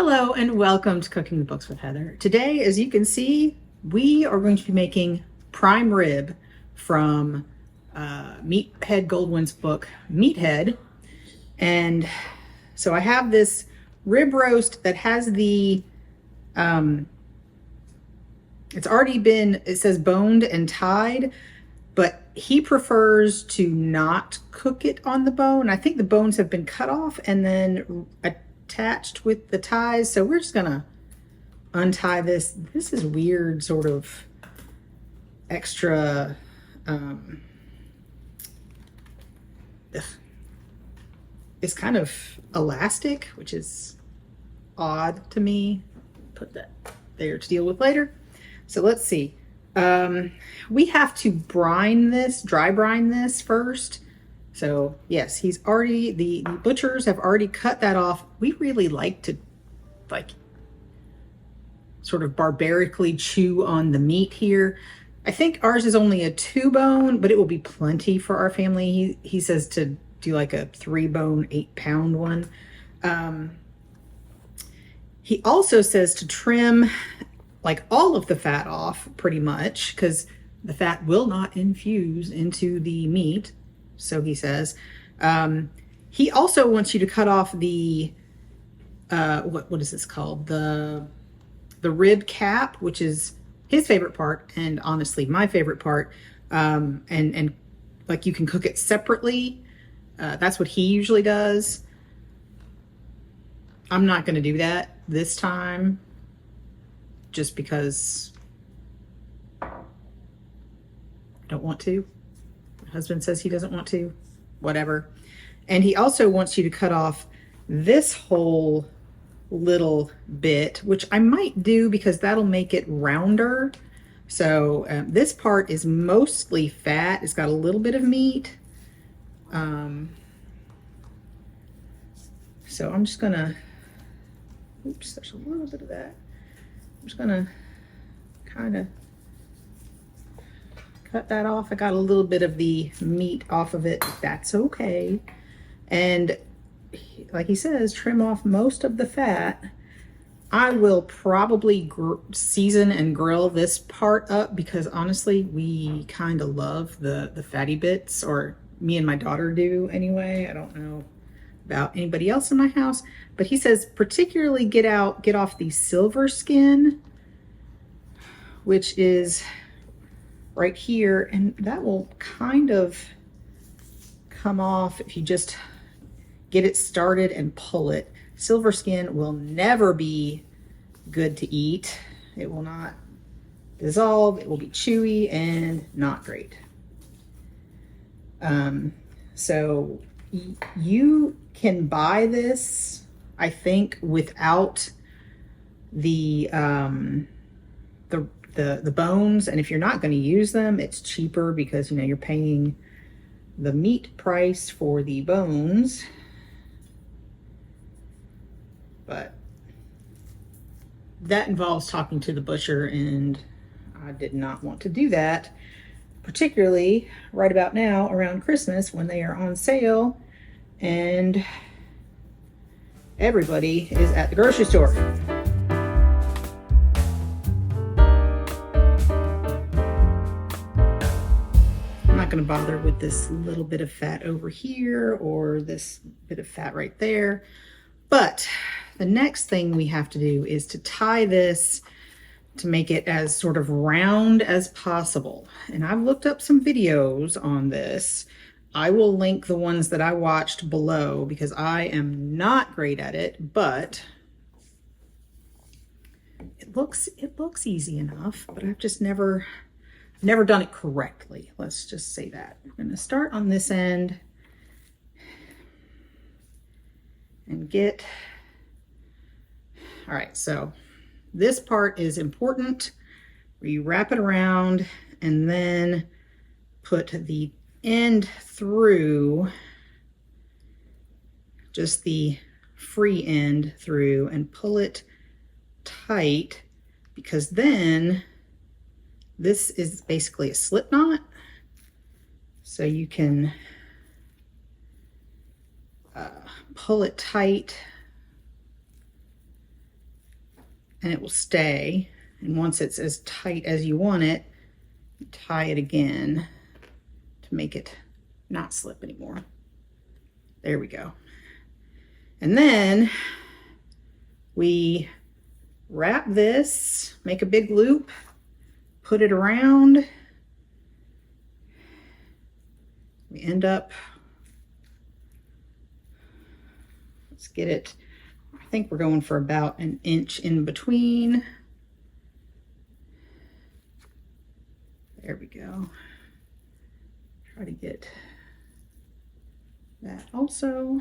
Hello and welcome to Cooking the Books with Heather. Today, as you can see, we are going to be making prime rib from Meathead Goldwyn's book, Meathead. And so I have this rib roast that has it's already been, it says boned and tied, but he prefers to not cook it on the bone. I think the bones have been cut off and then attached with the ties. So we're just gonna untie this. This is weird, sort of extra, it's kind of elastic, which is odd to me. Put that there to deal with later. So let's see. We have to dry brine this first. So yes, the butchers have already cut that off. We really like to sort of barbarically chew on the meat here. I think ours is only a 2-bone, but it will be plenty for our family. He says to do like a 3-bone, 8-pound one. He also says to trim like all of the fat off pretty much, because the fat will not infuse into the meat. So he says. He also wants you to cut off the what is this called? The rib cap, which is his favorite part, and honestly my favorite part. And like you can cook it separately. That's what he usually does. I'm not going to do that this time, just because I don't want to. My husband says he doesn't want to. Whatever. And he also wants you to cut off this whole little bit, which I might do because that'll make it rounder. So this part is mostly fat. It's got a little bit of meat. So I'm just gonna, oops, there's a little bit of that. I'm just gonna kind of cut that off. I got a little bit of the meat off of it. That's okay. And like he says, trim off most of the fat. I will probably season and grill this part up because honestly, we kind of love the fatty bits, or me and my daughter do anyway. I don't know about anybody else in my house, but he says particularly get off the silver skin, which is right here, and that will kind of come off if you just get it started and pull it. Silver skin will never be good to eat. It will not dissolve. It will be chewy and not great. So you can buy this, I think, without the bones, and if you're not going to use them, it's cheaper because you're paying the meat price for the bones. But that involves talking to the butcher, and I did not want to do that, particularly right about now around Christmas when they are on sale and everybody is at the grocery store. I'm not going to bother with this little bit of fat over here or this bit of fat right there. But the next thing we have to do is to tie this to make it as sort of round as possible. And I've looked up some videos on this. I will link the ones that I watched below because I am not great at it, but it looks easy enough, but I've just never done it correctly. Let's just say that. I'm going to start on this end and get, all right, so this part is important where you wrap it around and then put the end through, just the free end through, and pull it tight, because then this is basically a slip knot. So you can pull it tight and it will stay. And once it's as tight as you want it, tie it again to make it not slip anymore. There we go. And then we wrap this, make a big loop, put it around. We end up, let's get it, I think we're going for about an inch in between. There we go. Try to get that also.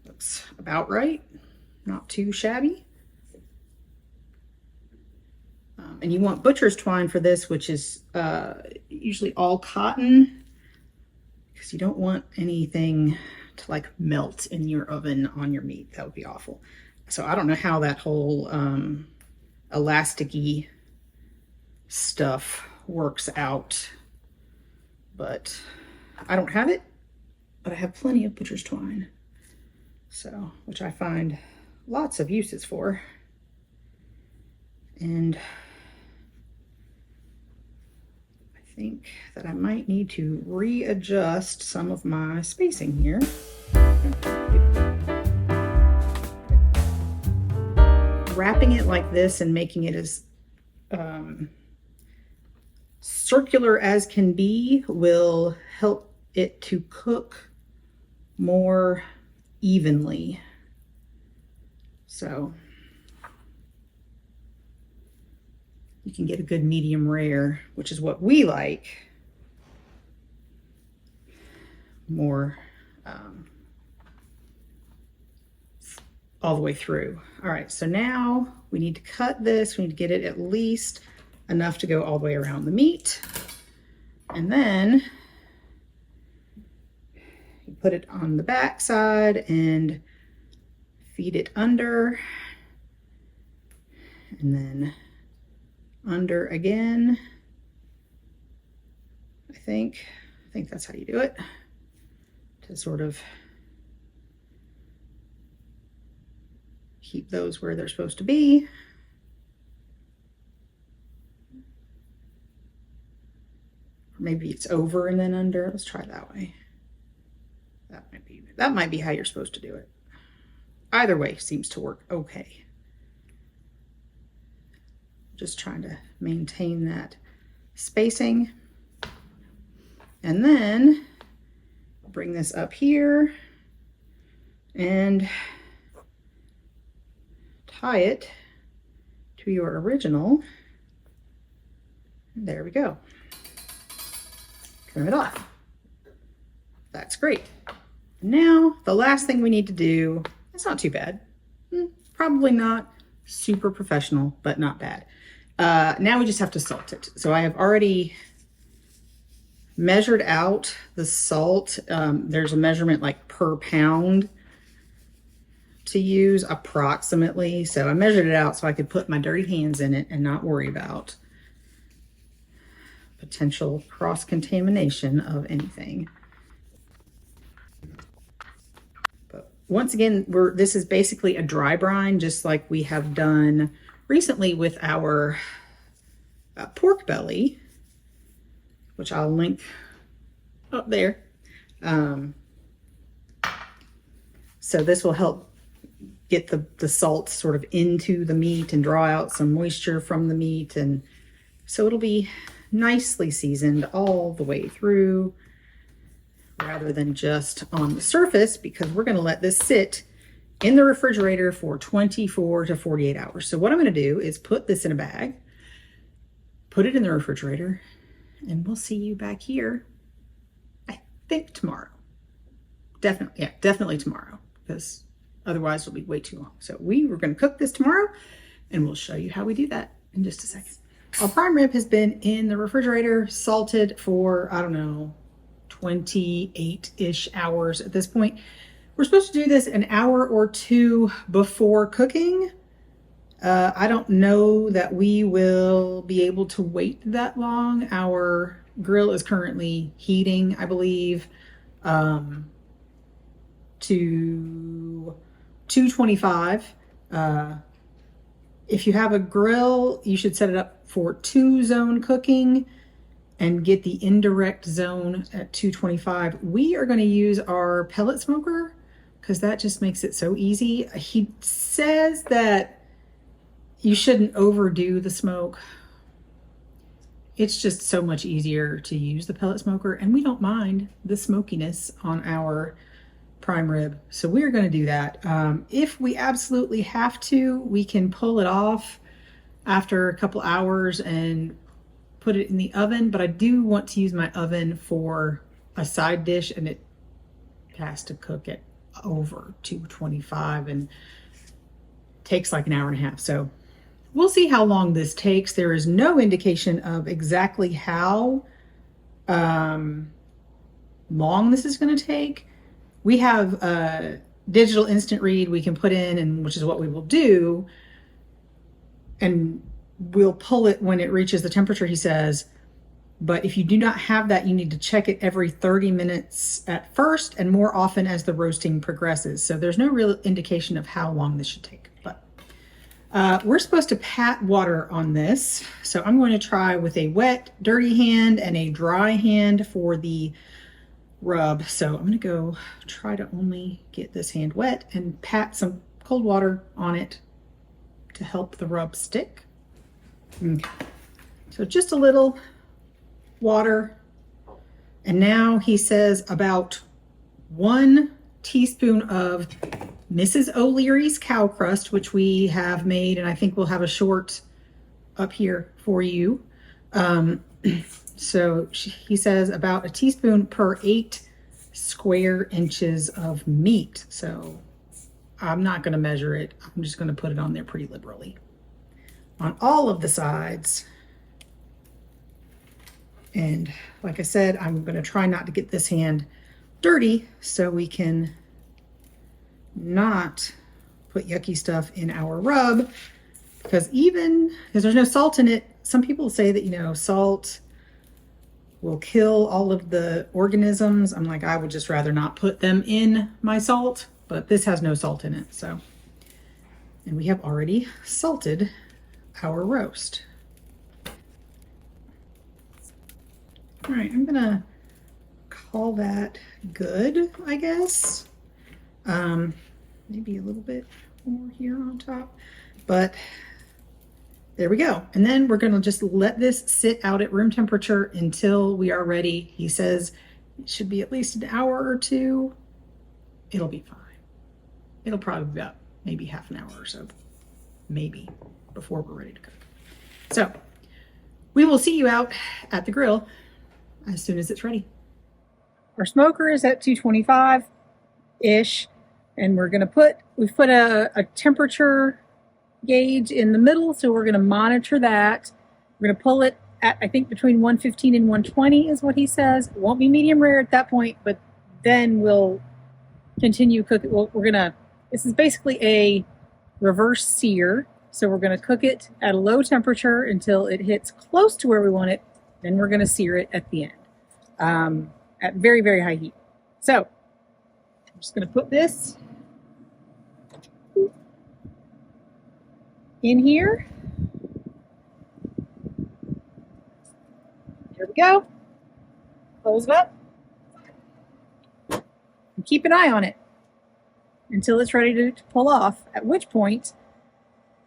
Looks about right, not too shabby. And you want butcher's twine for this, which is usually all cotton, because you don't want anything to like melt in your oven on your meat. That would be awful. So I don't know how that whole elasticy stuff works out, but I don't have it, but I have plenty of butcher's twine. So, which I find lots of uses for. And I think that I might need to readjust some of my spacing here. Wrapping it like this and making it as circular as can be will help it to cook more evenly. So you can get a good medium rare, which is what we like, more all the way through. All right, so now we need to cut this. We need to get it at least enough to go all the way around the meat. And then you put it on the back side and feed it under, and then under again. I think that's how you do it, to sort of keep those where they're supposed to be. Or maybe it's over and then under. Let's try that way. That might be how you're supposed to do it. Either way seems to work okay. Just trying to maintain that spacing. And then bring this up here and tie it to your original. There we go. Trim it off. That's great. Now, the last thing we need to do, it's not too bad. Probably not super professional, but not bad. Now we just have to salt it. So I have already measured out the salt. There's a measurement like per pound to use approximately. So I measured it out so I could put my dirty hands in it and not worry about potential cross-contamination of anything. But once again, this is basically a dry brine, just like we have done recently with our pork belly, which I'll link up there. So this will help get the salt sort of into the meat and draw out some moisture from the meat. And so it'll be nicely seasoned all the way through rather than just on the surface, because we're going to let this sit in the refrigerator for 24 to 48 hours. So what I'm going to do is put this in a bag, put it in the refrigerator, and we'll see you back here, I think tomorrow. Definitely tomorrow, because otherwise it'll be way too long. So we're going to cook this tomorrow, and we'll show you how we do that in just a second. Our prime rib has been in the refrigerator, salted for, I don't know, 28-ish hours at this point. We're supposed to do this an hour or two before cooking. I don't know that we will be able to wait that long. Our grill is currently heating, I believe, to 225. If you have a grill, you should set it up for 2-zone cooking and get the indirect zone at 225. We are going to use our pellet smoker because that just makes it so easy. He says that you shouldn't overdo the smoke. It's just so much easier to use the pellet smoker, and we don't mind the smokiness on our prime rib. So we're going to do that. If we absolutely have to, we can pull it off after a couple hours and put it in the oven, but I do want to use my oven for a side dish, and it has to cook at over 225 and takes like an hour and a half. So we'll see how long this takes. There is no indication of exactly how long this is going to take. We have a digital instant read we can put in, and which is what we will do. And we'll pull it when it reaches the temperature he says. But if you do not have that, you need to check it every 30 minutes at first and more often as the roasting progresses. So there's no real indication of how long this should take. But we're supposed to pat water on this. So I'm going to try with a wet, dirty hand and a dry hand for the rub. So I'm going to go try to only get this hand wet and pat some cold water on it to help the rub stick. Okay. So just a little water. And now he says about 1 teaspoon of Mrs. O'Leary's cow crust, which we have made, and I think we'll have a short up here for you. So he says about a teaspoon per 8 square inches of meat. So I'm not going to measure it. I'm just going to put it on there pretty liberally on all of the sides. And like I said, I'm going to try not to get this hand dirty so we can not put yucky stuff in our rub, because there's no salt in it, some people say that, salt will kill all of the organisms. I'm like, I would just rather not put them in my salt, but this has no salt in it. So, and we have already salted our roast. All right, I'm gonna call that good, I guess. Maybe a little bit more here on top, but there we go. And then we're gonna just let this sit out at room temperature until we are ready. He says it should be at least an hour or two. It'll be fine. It'll probably be about maybe half an hour or so, maybe, before we're ready to cook. So we will see you out at the grill as soon as it's ready. Our smoker is at 225-ish, and we've put a temperature gauge in the middle, so we're gonna monitor that. We're gonna pull it at, I think, between 115 and 120 is what he says. It won't be medium rare at that point, but then we'll continue cooking. This is basically a reverse sear. So we're going to cook it at a low temperature until it hits close to where we want it. Then we're going to sear it at the end at very, very high heat. So I'm just going to put this in here. There we go. Close it up. And keep an eye on it until it's ready to pull off, at which point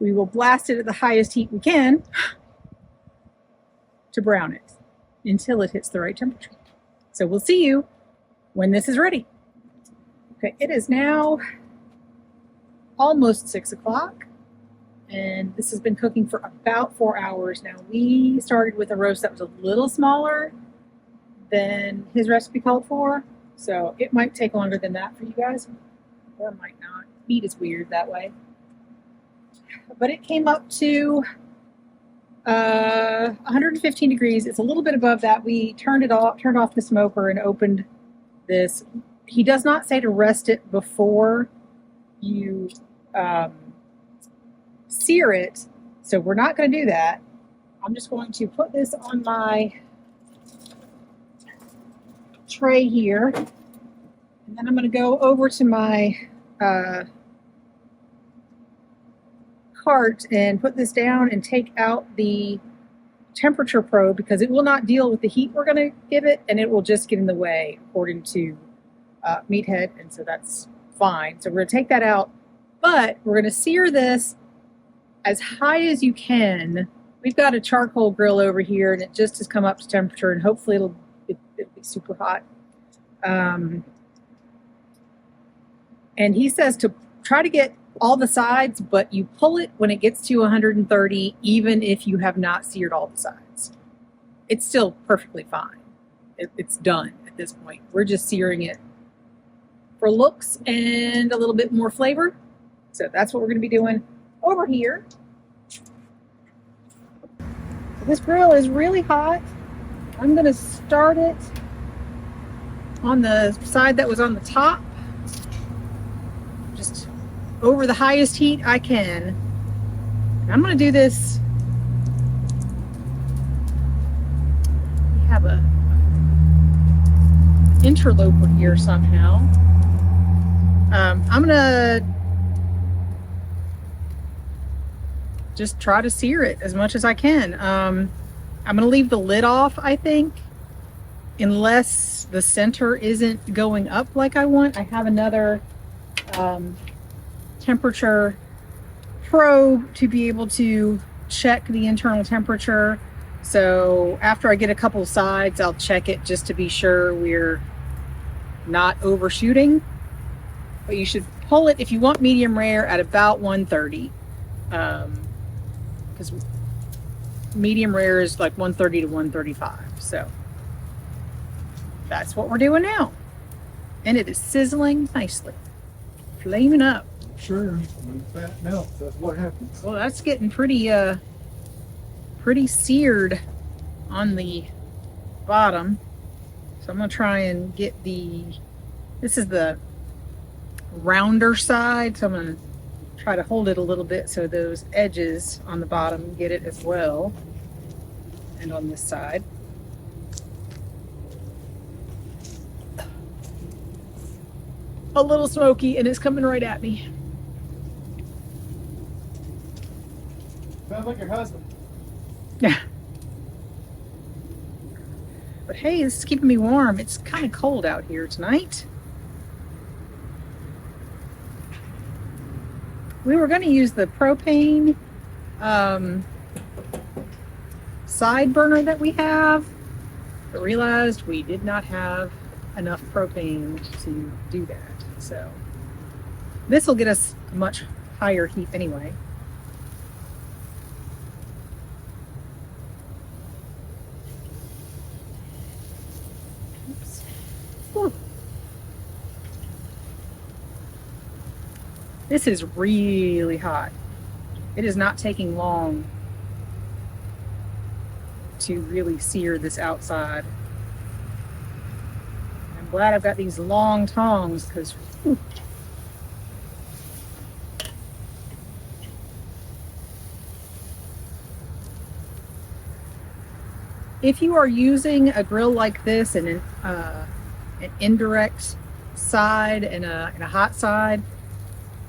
we will blast it at the highest heat we can to brown it until it hits the right temperature. So we'll see you when this is ready. Okay, it is now almost 6 o'clock, and this has been cooking for about 4 hours now. We started with a roast that was a little smaller than his recipe called for, so it might take longer than that for you guys, or it might not. Meat is weird that way. But it came up to 115 degrees. It's a little bit above that. We turned off the smoker and opened this. He does not say to rest it before you sear it, so we're not going to do that. I'm just going to put this on my tray here, and then I'm going to go over to my cart and put this down and take out the temperature probe because it will not deal with the heat we're going to give it, and it will just get in the way according to Meathead, and so that's fine. So we're going to take that out, but we're going to sear this as high as you can. We've got a charcoal grill over here, and it just has come up to temperature, and hopefully it'll be super hot. And he says to try to get all the sides, but you pull it when it gets to 130, even if you have not seared all the sides. It's still perfectly fine. It's done at this point. We're just searing it for looks and a little bit more flavor. So that's what we're going to be doing over here. This grill is really hot. I'm going to start it on the side that was on the top, just over the highest heat I can. And I'm going to do this. We have a interloper here somehow. I'm going to just try to sear it as much as I can. I'm going to leave the lid off, I think, unless the center isn't going up like I want. I have another temperature probe to be able to check the internal temperature. So after I get a couple sides, I'll check it just to be sure we're not overshooting. But you should pull it, if you want medium rare, at about 130. Because medium rare is like 130 to 135. So that's what we're doing now. And it is sizzling nicely. Flaming up. Sure, when fat melts, that's what happens. Well, that's getting pretty seared on the bottom. So I'm gonna try and get this is the rounder side, so I'm gonna try to hold it a little bit so those edges on the bottom get it as well, and on this side. A little smoky, and it's coming right at me. Sounds like your husband. Yeah. But hey, this is keeping me warm. It's kind of cold out here tonight. We were going to use the propane side burner that we have, but realized we did not have enough propane to do that. So this will get us a much higher heat anyway. Oops. Whew. This is really hot. It is not taking long to really sear this outside. I'm glad I've got these long tongs because if you are using a grill like this and an indirect side and a hot side,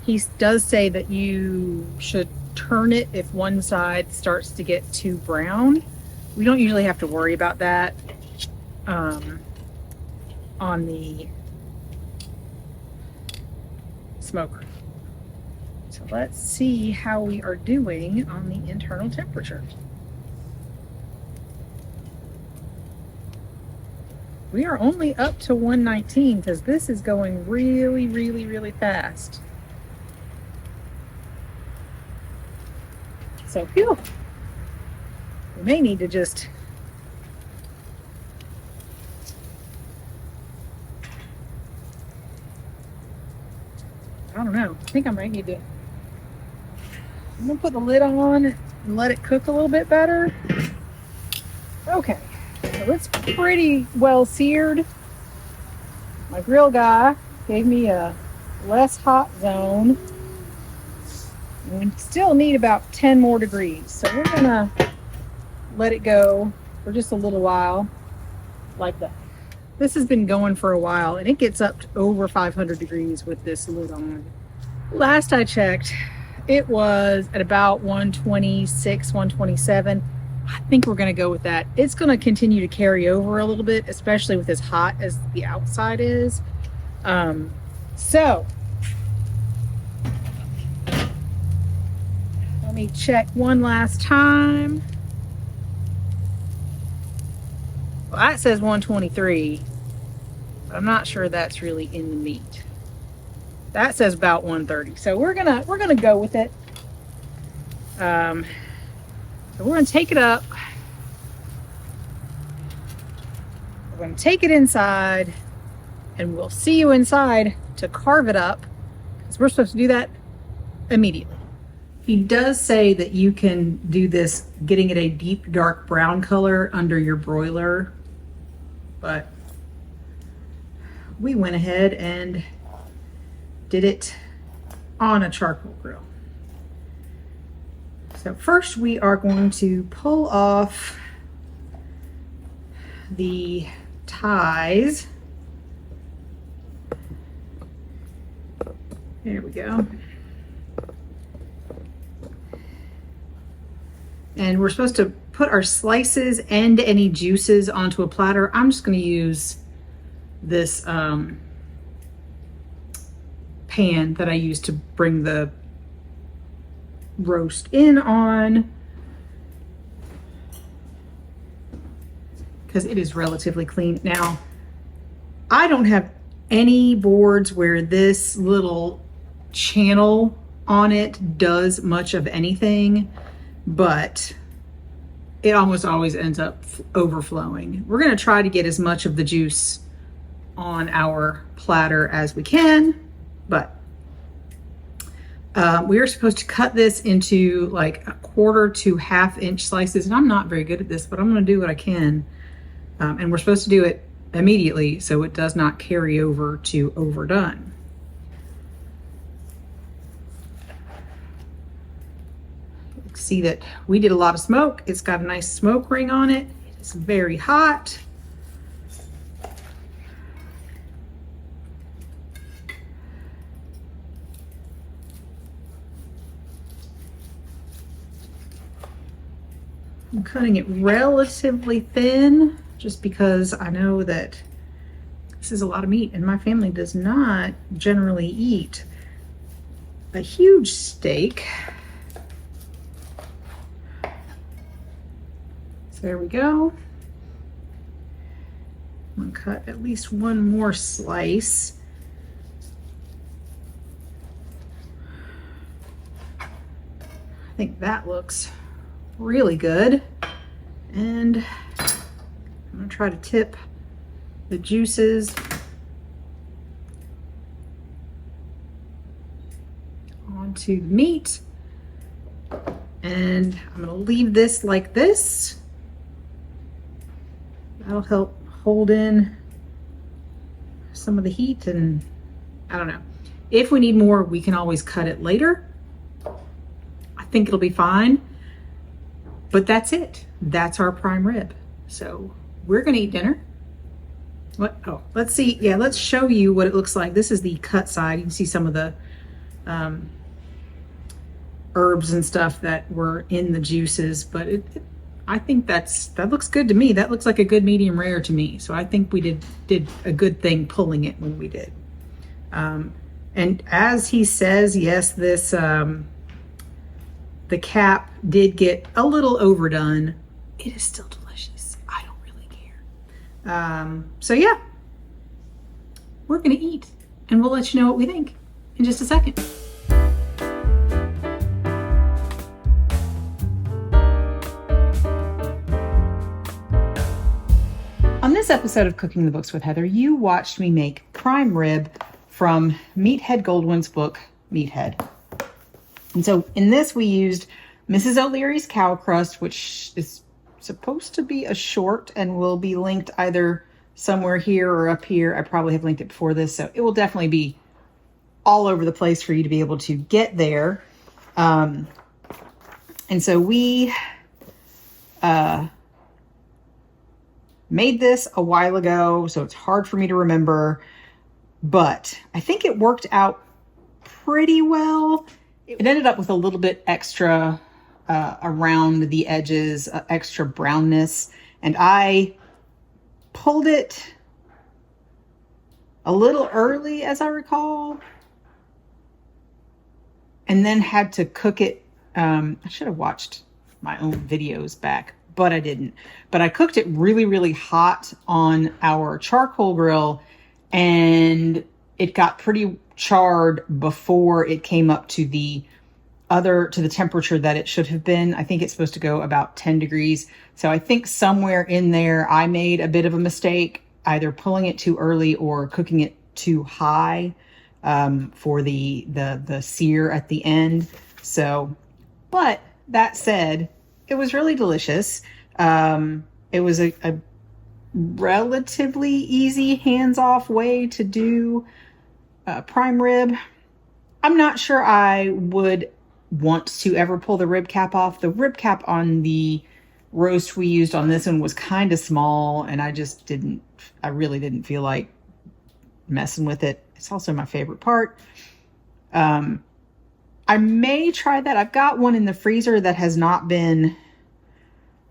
he does say that you should turn it if one side starts to get too brown. We don't usually have to worry about that on the smoker. So let's see how we are doing on the internal temperature. We are only up to 119 because this is going really, really, really fast. So, phew, we may need to just I don't know. I think I might need to. I'm gonna put the lid on and let it cook a little bit better. Okay, so it's pretty well seared. My grill guy gave me a less hot zone. And we still need about 10 more degrees. So we're gonna let it go for just a little while like that. This has been going for a while and it gets up to over 500 degrees with this lid on. Last I checked, it was at about 126, 127. I think we're going to go with that. It's going to continue to carry over a little bit, especially with as hot as the outside is. So let me check one last time. Well, that says 123, but I'm not sure that's really in the meat. That says about 130. So we're gonna go with it. So we're gonna take it up. We're gonna take it inside, and we'll see you inside to carve it up, because we're supposed to do that immediately. He does say that you can do this getting it a deep dark brown color under your broiler, but we went ahead and did it on a charcoal grill. So first we are going to pull off the ties. There we go. And we're supposed to put our slices and any juices onto a platter. I'm just going to use this pan that I used to bring the roast in on, because it is relatively clean. Now, I don't have any boards where this little channel on it does much of anything, but it almost always ends up overflowing. We're going to try to get as much of the juice on our platter as we can, but we are supposed to cut this into like 1/4 to 1/2 inch slices, and I'm not very good at this, but I'm going to do what I can. And we're supposed to do it immediately so it does not carry over to overdone. See that we did a lot of smoke. It's got a nice smoke ring on it. It's very hot. I'm cutting it relatively thin just because I know that this is a lot of meat, and my family does not generally eat a huge steak. So there we go. I'm gonna cut at least one more slice. I think that looks really good. And I'm gonna try to tip the juices onto the meat. And I'm gonna leave this like this. That'll help hold in some of the heat, and I don't know. If we need more, we can always cut it later. I think it'll be fine. But that's it. That's our prime rib. So we're gonna eat dinner. What? Oh, let's see. Yeah, let's show you what it looks like. This is the cut side. You can see some of the herbs and stuff that were in the juices, but I think that looks good to me. That looks like a good medium rare to me. So I think we did a good thing pulling it when we did. And as he says, yes, this the cap did get a little overdone. It is still delicious. I don't really care. So yeah, we're gonna eat, and we'll let you know what we think in just a second. On this episode of Cooking the Books with Heather, you watched me make prime rib from Meathead Goldwyn's book, Meathead. And so in this, we used Mrs. O'Leary's cow crust, which is supposed to be a short and will be linked either somewhere here or up here. I probably have linked it before this, so it will definitely be all over the place for you to be able to get there. And so we made this a while ago, so it's hard for me to remember, but I think it worked out pretty well. It ended up with a little bit extra around the edges, extra brownness. And I pulled it a little early, as I recall, and then had to cook it. I should have watched my own videos back, but I didn't. But I cooked it really, really hot on our charcoal grill, and it got pretty charred before it came up to the temperature that it should have been. I think it's supposed to go about 10 degrees. So I think somewhere in there, I made a bit of a mistake, either pulling it too early or cooking it too high for the sear at the end. So, but that said, it was really delicious. It was a relatively easy hands-off way to do prime rib. I'm not sure I would want to ever pull the rib cap off. The rib cap on the roast we used on this one was kind of small, and I really didn't feel like messing with it. It's also my favorite part. I may try that. I've got one in the freezer that has not been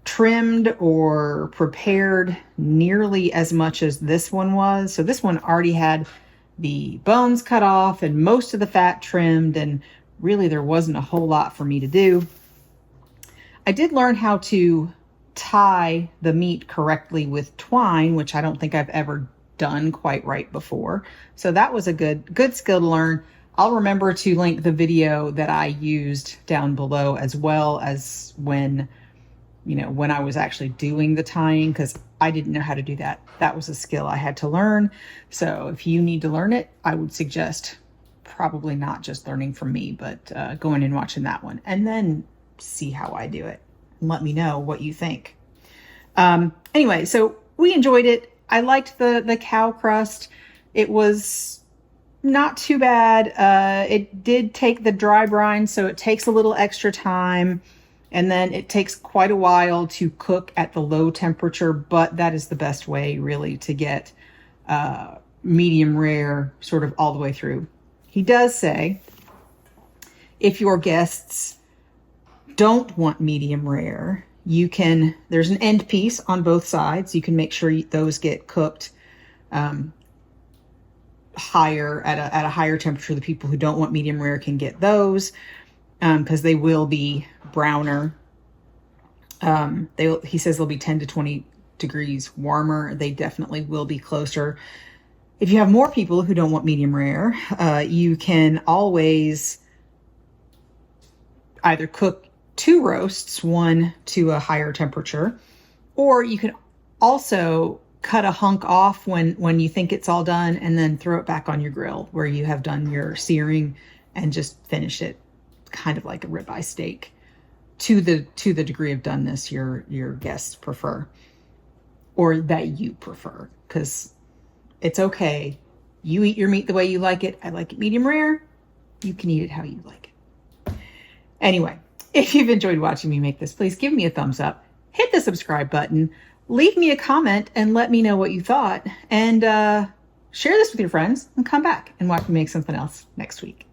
trimmed or prepared nearly as much as this one was. So this one already had the bones cut off and most of the fat trimmed, and really there wasn't a whole lot for me to do. I did learn how to tie the meat correctly with twine, which I don't think I've ever done quite right before. So that was a good skill to learn. I'll remember to link the video that I used down below, as well as when I was actually doing the tying, because I didn't know how to do that. That was a skill I had to learn. So if you need to learn it, I would suggest probably not just learning from me, but going and watching that one and then see how I do it and let me know what you think. Anyway, so we enjoyed it. I liked the cow crust. It was not too bad. It did take the dry brine, so it takes a little extra time. And then it takes quite a while to cook at the low temperature, but that is the best way really to get medium rare sort of all the way through. He does say, if your guests don't want medium rare, there's an end piece on both sides. You can make sure those get cooked higher at a higher temperature. The people who don't want medium rare can get those because they will be browner. He says they'll be 10 to 20 degrees warmer. They definitely will be closer. If you have more people who don't want medium rare, you can always either cook two roasts, one to a higher temperature, or you can also cut a hunk off when you think it's all done and then throw it back on your grill where you have done your searing and just finish it kind of like a ribeye steak to the degree of doneness your guests prefer, or that you prefer, because it's okay. You eat your meat the way you like it. I like it medium rare. You can eat it how you like it. Anyway, if you've enjoyed watching me make this, please give me a thumbs up, hit the subscribe button, leave me a comment and let me know what you thought, and share this with your friends and come back and watch me make something else next week.